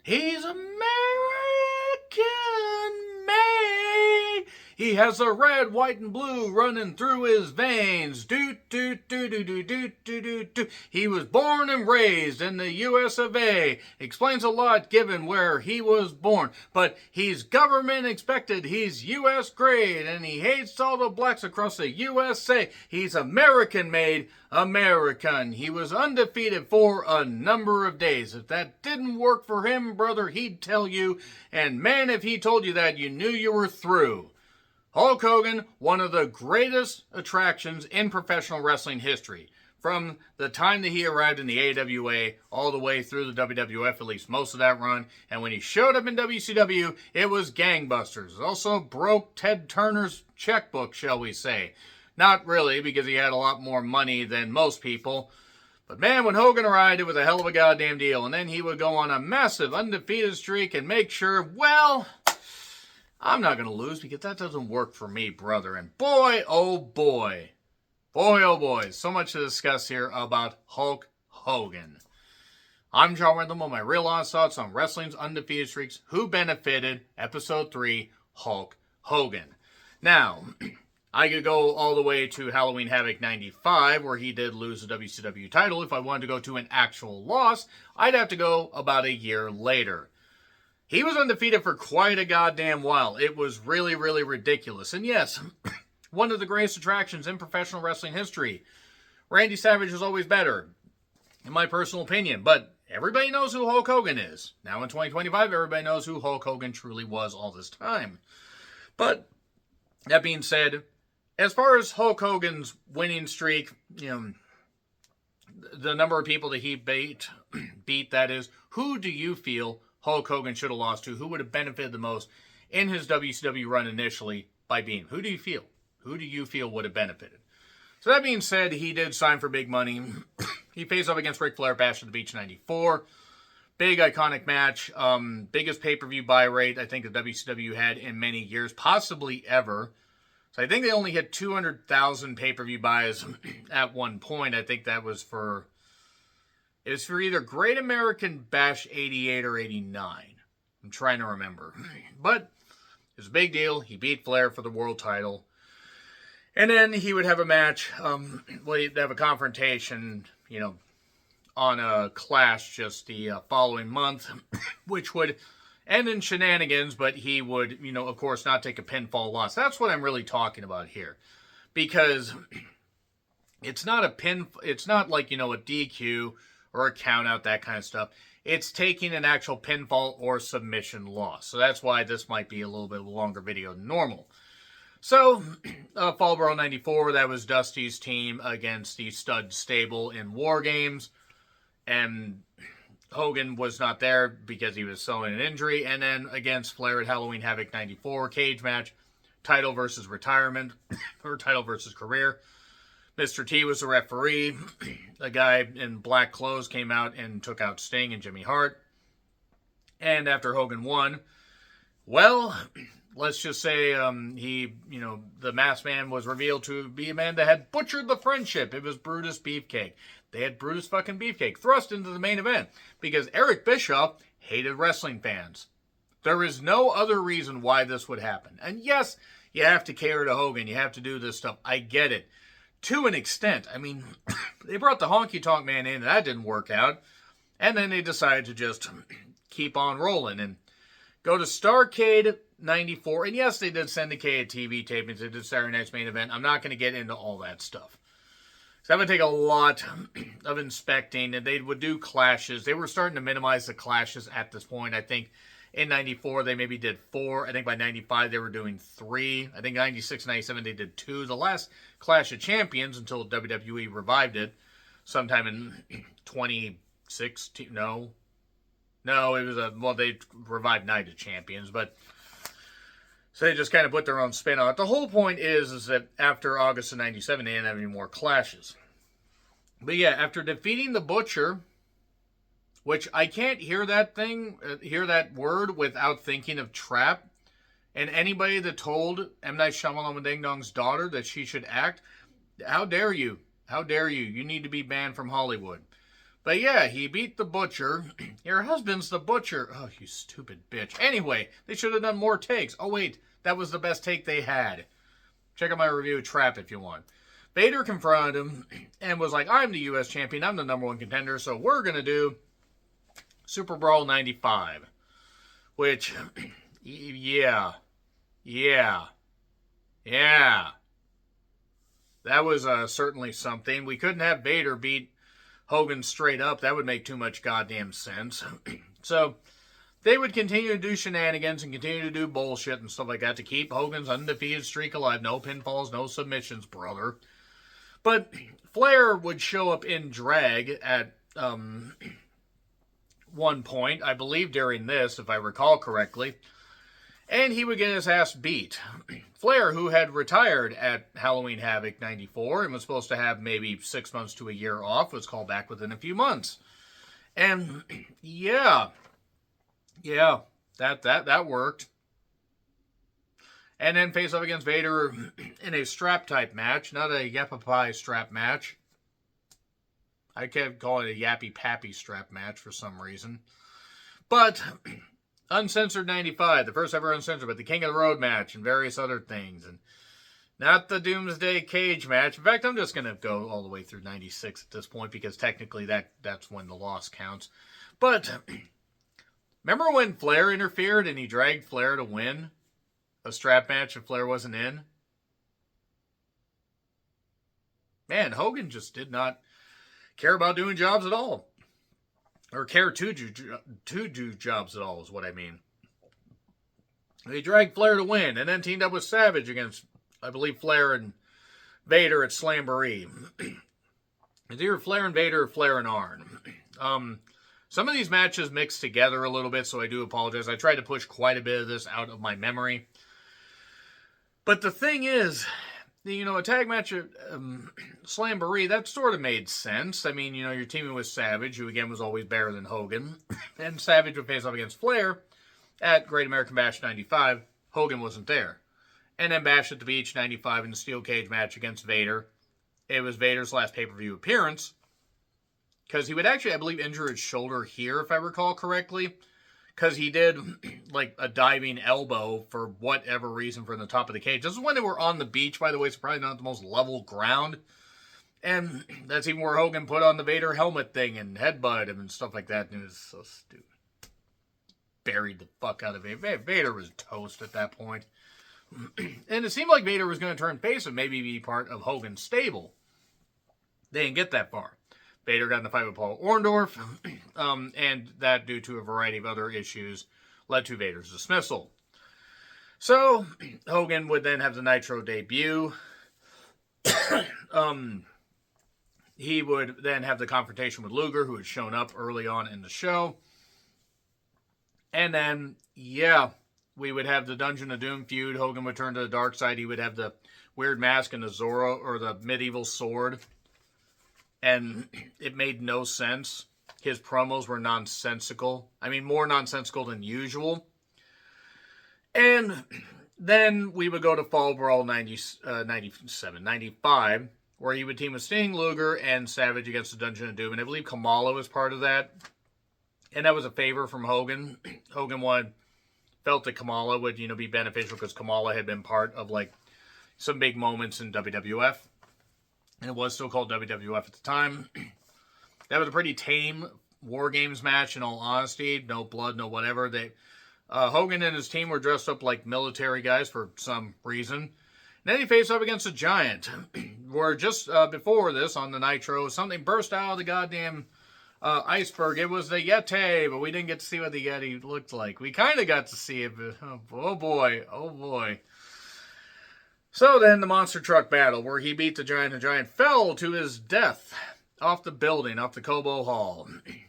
He's American made. He has a red, white, and blue running through his veins. Doot, doot, doot, doot, doot, doot, doot, doot, doot. He was born and raised in the US of A. Explains a lot given where he was born. But he's government expected. He's US grade. And he hates all the blacks across the USA. He's American made. American. He was undefeated for a number of days. If that didn't work for him, brother, he'd tell you. And man, if he told you that, you knew you were through. Hulk Hogan, one of the greatest attractions in professional wrestling history. From the time that he arrived in the AWA all the way through the WWF, at least most of that run. And when he showed up in WCW, it was gangbusters. It also broke Ted Turner's checkbook, shall we say. Not really, because he had a lot more money than most people. But man, when Hogan arrived, it was a hell of a goddamn deal. And then he would go on a massive undefeated streak and make sure, well, I'm not going to lose because that doesn't work for me, brother. And boy, oh boy. Boy, oh boy. So much to discuss here about Hulk Hogan. I'm John Randall with my real honest thoughts on wrestling's undefeated streaks. Who benefited? Episode 3, Hulk Hogan. Now, I could go all the way to Halloween Havoc 95, where he did lose the WCW title. If I wanted to go to an actual loss, I'd have to go about a year later. He was undefeated for quite a goddamn while. It was really, really ridiculous. And yes, one of the greatest attractions in professional wrestling history. Randy Savage is always better, in my personal opinion. But everybody knows who Hulk Hogan is. Now in 2025, everybody knows who Hulk Hogan truly was all this time. But that being said, as far as Hulk Hogan's winning streak, the number of people that he beat, that is, who do you feel Hulk Hogan should have lost to? Who would have benefited the most in his WCW run initially by being? Who do you feel? Who do you feel would have benefited? So that being said, he did sign for big money. He faced off against Ric Flair at Bash at the Beach 94. Big iconic match. Biggest pay-per-view buy rate I think the WCW had in many years, possibly ever. So I think they only had 200,000 pay-per-view buys at one point. I think that was for... It was for either Great American Bash 88 or 89. I'm trying to remember. But it was a big deal. He beat Flair for the world title. And then he would have a match. He'd have a confrontation, on a Clash just the following month, which would end in shenanigans, but he would, of course, not take a pinfall loss. That's what I'm really talking about here. Because it's not it's not like, a DQ or a count out, that kind of stuff. It's taking an actual pinfall or submission loss. So that's why this might be a little bit of a longer video than normal. So, Fallbro 94, that was Dusty's team against the Stud Stable in War Games. And Hogan was not there because he was selling an injury. And then against Flair at Halloween Havoc 94, cage match, title versus retirement, or title versus career. Mr. T was the referee. A guy in black clothes came out and took out Sting and Jimmy Hart. And after Hogan won, well, let's just say the masked man was revealed to be a man that had butchered the friendship. It was Brutus Beefcake. They had Brutus fucking Beefcake thrust into the main event because Eric Bischoff hated wrestling fans. There is no other reason why this would happen. And yes, you have to cater to Hogan. You have to do this stuff. I get it. To an extent. I mean, they brought the Honky Tonk Man in, and that didn't work out. And then they decided to just keep on rolling and go to Starrcade 94. And yes, they did syndicated TV tapings. They did Saturday Night's Main Event. I'm not going to get into all that stuff. So that would take a lot of inspecting. And they would do clashes. They were starting to minimize the clashes at this point. I think in 94, they maybe did 4. I think by 95, they were doing 3. I think 96, 97, they did 2. The last Clash of Champions, until WWE revived it, sometime in 2016. No, it was they revived Night of Champions, but so they just kind of put their own spin on it. The whole point is that after August of 97, they didn't have any more clashes. But yeah, after defeating the Butcher, which I can't hear that word without thinking of Trap. And anybody that told M. Night Shyamalan Ding Dong's daughter that she should act, how dare you? How dare you? You need to be banned from Hollywood. But yeah, he beat the Butcher. Your husband's the Butcher. Oh, you stupid bitch. Anyway, they should have done more takes. Oh, wait, that was the best take they had. Check out my review of Trap if you want. Vader confronted him and was like, I'm the U.S. champion. I'm the #1 contender. So we're going to do Super Brawl 95. Which, yeah. That was certainly something. We couldn't have Vader beat Hogan straight up. That would make too much goddamn sense. So they would continue to do shenanigans and continue to do bullshit and stuff like that to keep Hogan's undefeated streak alive. No pinfalls, no submissions, brother. But Flair would show up in drag at one point, I believe during this, if I recall correctly, and he would get his ass beat. Flair, who had retired at Halloween Havoc 94 and was supposed to have maybe 6 months to a year off, was called back within a few months. And yeah, that worked. And then face off against Vader in a strap type match, not a Yappy strap match. I kept calling it a Yappy Pappy strap match for some reason. But Uncensored 95, the first ever Uncensored, but the King of the Road match and various other things. And not the Doomsday Cage match. In fact, I'm just going to go all the way through 96 at this point because technically that's when the loss counts. But remember when Flair interfered and he dragged Flair to win a strap match and Flair wasn't in? Man, Hogan just did not care about doing jobs at all. Or care to do jobs at all is what I mean. He dragged Flair to win and then teamed up with Savage against, I believe, Flair and Vader at Slamboree. It's either Flair and Vader or Flair and Arn. Some of these matches mixed together a little bit, so I do apologize. I tried to push quite a bit of this out of my memory. But the thing is, a tag match at Slamboree, that sort of made sense. I mean, you're teaming with Savage, who again was always better than Hogan. And Savage would face off against Flair at Great American Bash 95. Hogan wasn't there. And then Bash at the Beach 95 in the Steel Cage match against Vader. It was Vader's last pay-per-view appearance. Because he would actually, I believe, injure his shoulder here, if I recall correctly. Because he did, like, a diving elbow for whatever reason from the top of the cage. This is when they were on the beach, by the way, so probably not the most level ground. And that's even where Hogan put on the Vader helmet thing and headbutted him and stuff like that. And it was so stupid. Buried the fuck out of it. Vader was toast at that point. And it seemed like Vader was going to turn face and maybe be part of Hogan's stable. They didn't get that far. Vader got in a fight with Paul Orndorff, and that, due to a variety of other issues, led to Vader's dismissal. So, Hogan would then have the Nitro debut. He would then have the confrontation with Luger, who had shown up early on in the show. And then, we would have the Dungeon of Doom feud. Hogan would turn to the dark side. He would have the weird mask and the Zorro, or the medieval sword. And it made no sense. His promos were nonsensical. I mean, more nonsensical than usual. And then we would go to Fall Brawl 95, where he would team with Sting, Luger, and Savage against the Dungeon of Doom. And I believe Kamala was part of that. And that was a favor from Hogan. Hogan felt that Kamala would, be beneficial because Kamala had been part of, like, some big moments in WWF. And it was still called WWF at the time. That was a pretty tame War Games match, in all honesty. No blood, no whatever. Hogan and his team were dressed up like military guys for some reason. And then he faced up against a Giant. Where just before this, on the Nitro, something burst out of the goddamn iceberg. It was the Yeti, but we didn't get to see what the Yeti looked like. We kind of got to see it, but oh boy. So then the monster truck battle, where he beat the Giant. The Giant fell to his death off the building, off the Cobo Hall.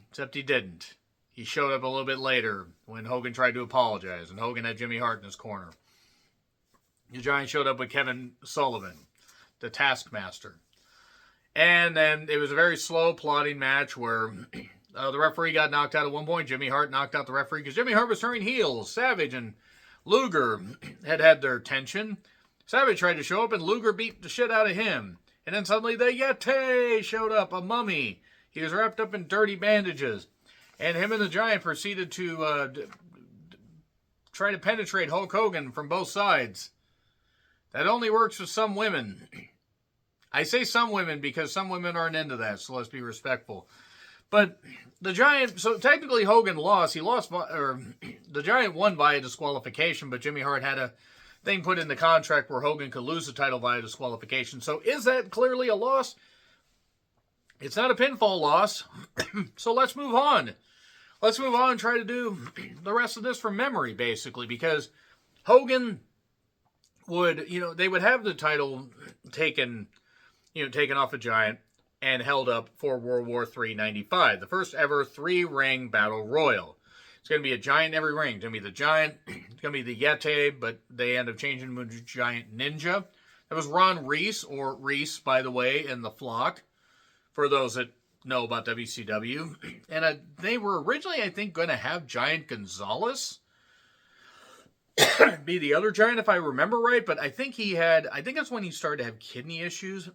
Except he didn't. He showed up a little bit later when Hogan tried to apologize, and Hogan had Jimmy Hart in his corner. The Giant showed up with Kevin Sullivan, the Taskmaster. And then it was a very slow, plodding match where the referee got knocked out at one point. Jimmy Hart knocked out the referee because Jimmy Hart was turning heels. Savage and Luger had their tension. Savage tried to show up, and Luger beat the shit out of him. And then suddenly the Yeti showed up, a mummy. He was wrapped up in dirty bandages. And him and the Giant proceeded to try to penetrate Hulk Hogan from both sides. That only works with some women. I say some women because some women aren't into that, so let's be respectful. But the Giant, so technically Hogan lost. The Giant won via disqualification, but Jimmy Hart had a thing put in the contract where Hogan could lose the title via disqualification. So is that clearly a loss? It's not a pinfall loss. So let's move on. Let's move on and try to do the rest of this from memory, basically, because Hogan would, they would have the title taken off a Giant and held up for World War III 95, the first ever 3-ring battle royal. It's going to be a Giant in every ring. It's going to be the Giant. It's going to be the Yeti, but they end up changing him to Giant Ninja. That was Ron Reese, or Reese, by the way, in the flock, for those that know about WCW. And they were originally, I think, going to have Giant Gonzalez be the other Giant, if I remember right. But I think that's when he started to have kidney issues,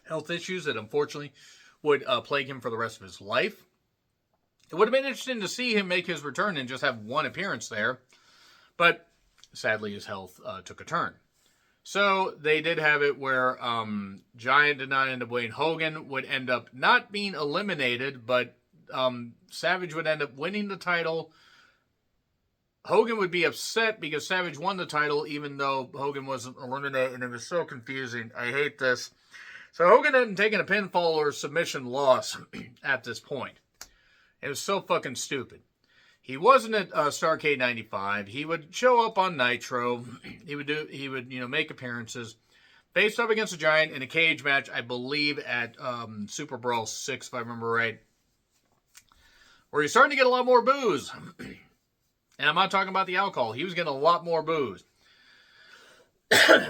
health issues that unfortunately would plague him for the rest of his life. It would have been interesting to see him make his return and just have one appearance there. But sadly, his health took a turn. So they did have it where Giant did not end up winning. Hogan would end up not being eliminated, but Savage would end up winning the title. Hogan would be upset because Savage won the title, even though Hogan wasn't eliminated, and it was so confusing. I hate this. So Hogan hadn't taken a pinfall or submission loss at this point. It was so fucking stupid. He wasn't at Starrcade 95. He would show up on Nitro. He would make appearances. Faced up against a Giant in a cage match, I believe, at Super Brawl 6, if I remember right. Where he's starting to get a lot more booze. And I'm not talking about the alcohol. He was getting a lot more booze.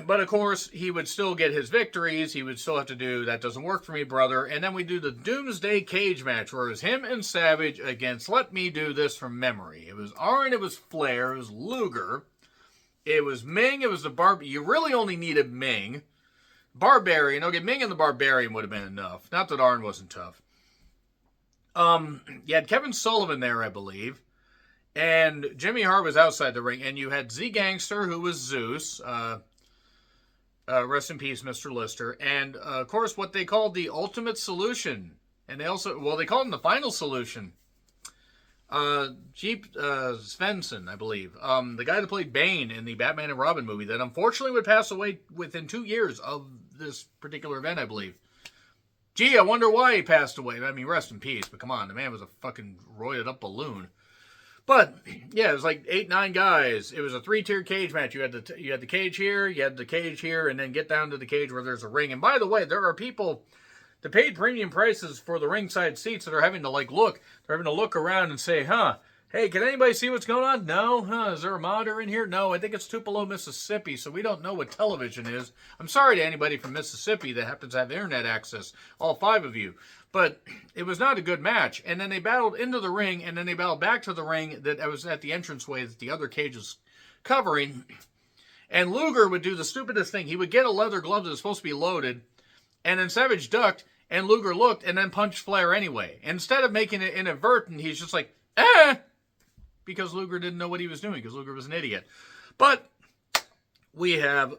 But, of course, he would still get his victories. He would still have to do That Doesn't Work For Me, Brother. And then we do the Doomsday Cage match, where it was him and Savage against, let me do this from memory. It was Arn, it was Flair, it was Luger, it was Ming, it was the You really only needed Ming. Barbarian. Okay, Ming and the Barbarian would have been enough. Not that Arn wasn't tough. You had Kevin Sullivan there, I believe. And Jimmy Hart was outside the ring. And you had Z-Gangster, who was Zeus. Rest in peace, Mr. Lister. And, of course, what they called the Ultimate Solution. And they called him the Final Solution. Jeep Svensson, I believe. The guy that played Bane in the Batman and Robin movie that unfortunately would pass away within 2 years of this particular event, I believe. Gee, I wonder why he passed away. I mean, rest in peace. But come on, the man was a fucking roided up balloon. But, yeah, it was like 8, 9 guys. It was a 3-tier cage match. You had the cage here, you had the cage here, and then get down to the cage where there's a ring. And by the way, there are people that paid premium prices for the ringside seats that are having to, look. They're having to look around and say, hey, can anybody see what's going on? No? Is there a monitor in here? No, I think it's Tupelo, Mississippi, so we don't know what television is. I'm sorry to anybody from Mississippi that happens to have internet access, all 5 of you. But it was not a good match. And then they battled into the ring, and then they battled back to the ring that was at the entranceway that the other cage was covering. And Luger would do the stupidest thing. He would get a leather glove that was supposed to be loaded, and then Savage ducked, and Luger looked, and then punched Flair anyway. Instead of making it inadvertent, he's just like, because Luger didn't know what he was doing, because Luger was an idiot. But we have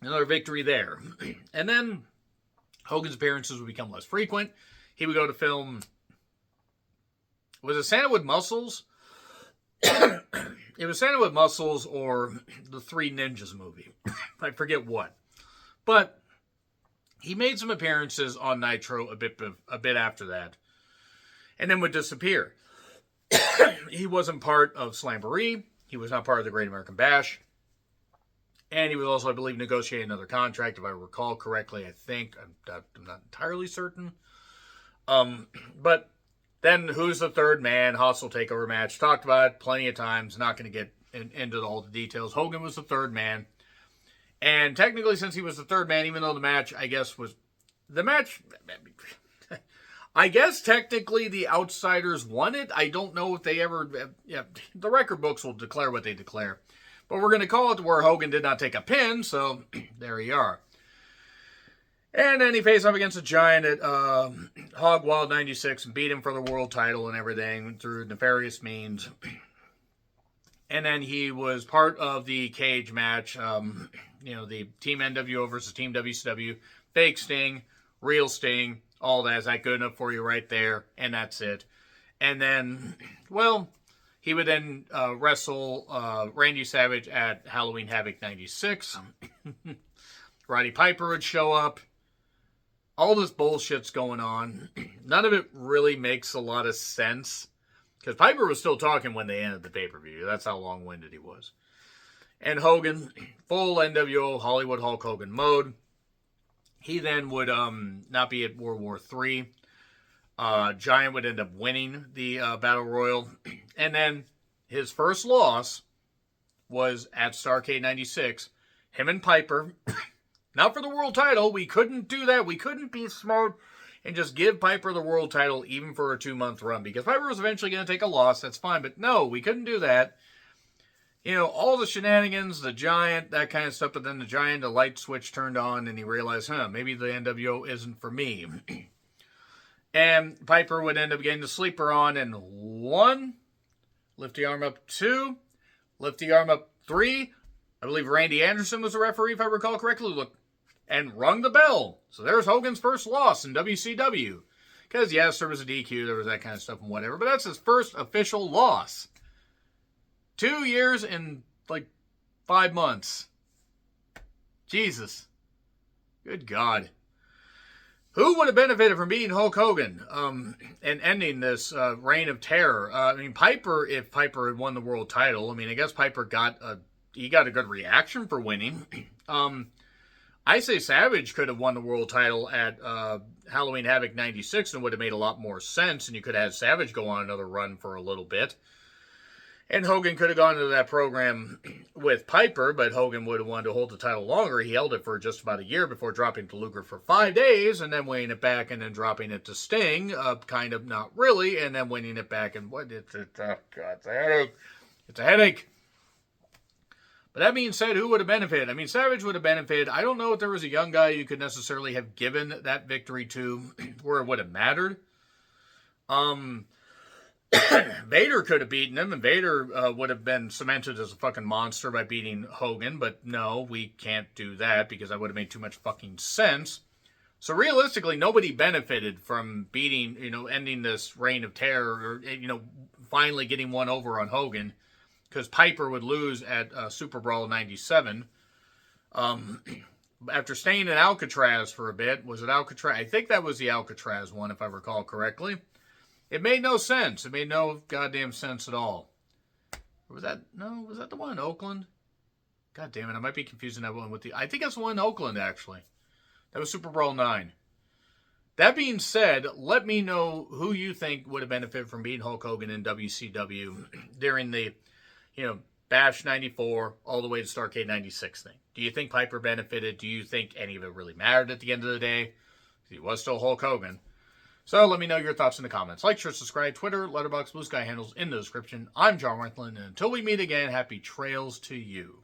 another victory there. And then Hogan's appearances would become less frequent. He would go to film, was it Sandalwood Muscles? It was Sandalwood Muscles or the Three Ninjas movie. I forget what. But he made some appearances on Nitro a bit after that, and then would disappear. He wasn't part of Slamboree. He was not part of the Great American Bash. And he was also, I believe, negotiating another contract, if I recall correctly, I think. I'm not entirely certain. But then who's the third man? Hostile takeover match. Talked about it plenty of times. Not going to get into all the details. Hogan was the third man. And technically, since he was the third man, even though the match, I guess, I guess technically the Outsiders won it. I don't know if they ever, the record books will declare what they declare. But we're going to call it where Hogan did not take a pin, so there you are. And then he faced up against a Giant at Hog Wild 96 and beat him for the world title and everything through nefarious means. And then he was part of the cage match, the Team NWO versus Team WCW, fake Sting, real Sting, all that. Is that good enough for you right there? And that's it. And then, he would then wrestle Randy Savage at Halloween Havoc 96. Roddy Piper would show up. All this bullshit's going on. None of it really makes a lot of sense. Because Piper was still talking when they ended the pay-per-view. That's how long-winded he was. And Hogan, full NWO Hollywood Hulk Hogan mode. He then would not be at World War III. Giant would end up winning the Battle Royal. And then his first loss was at Starrcade 96. Him and Piper... Not for the world title. We couldn't do that. We couldn't be smart and just give Piper the world title even for a 2-month run. Because Piper was eventually going to take a loss. That's fine. But no, we couldn't do that. All the shenanigans, the Giant, that kind of stuff. But then the Giant, the light switch turned on and he realized, maybe the NWO isn't for me. And Piper would end up getting the sleeper on and 1, lift the arm up 2, lift the arm up 3. I believe Randy Anderson was the referee, if I recall correctly. Look. And rung the bell. So there's Hogan's first loss in WCW. Because, yes, there was a DQ, there was that kind of stuff and whatever. But that's his first official loss. 2 years and, 5 months. Jesus. Good God. Who would have benefited from beating Hulk Hogan and ending this reign of terror? Piper, if Piper had won the world title, I guess Piper got a good reaction for winning. I say Savage could have won the world title at Halloween Havoc 96 and would have made a lot more sense, and you could have had Savage go on another run for a little bit. And Hogan could have gone into that program with Piper, but Hogan would have wanted to hold the title longer. He held it for just about a year before dropping to Luger for 5 days, and then winning it back, and then dropping it to Sting, kind of not really, and then winning it back, and it's a headache. It's a headache. But that being said, who would have benefited? Savage would have benefited. I don't know if there was a young guy you could necessarily have given that victory to where it would have mattered. Vader could have beaten him, and Vader would have been cemented as a fucking monster by beating Hogan. But no, we can't do that because that would have made too much fucking sense. So realistically, nobody benefited from beating, ending this reign of terror, or, finally getting one over on Hogan. Because Piper would lose at Super Brawl 97. After staying in Alcatraz for a bit. Was it Alcatraz? I think that was the Alcatraz one, if I recall correctly. It made no sense. It made no goddamn sense at all. Or was that the one in Oakland? God damn it, I might be confusing that one with the... I think that's the one in Oakland, actually. That was Super Brawl 9. That being said, let me know who you think would have benefited from beating Hulk Hogan in WCW during the... Bash 94 all the way to Starrcade 96 thing. Do you think Piper benefited? Do you think any of it really mattered at the end of the day? He was still Hulk Hogan. So let me know your thoughts in the comments. Like, share, subscribe, Twitter, Letterboxd, Blue Sky handles in the description. I'm John Renthland, and until we meet again, happy trails to you.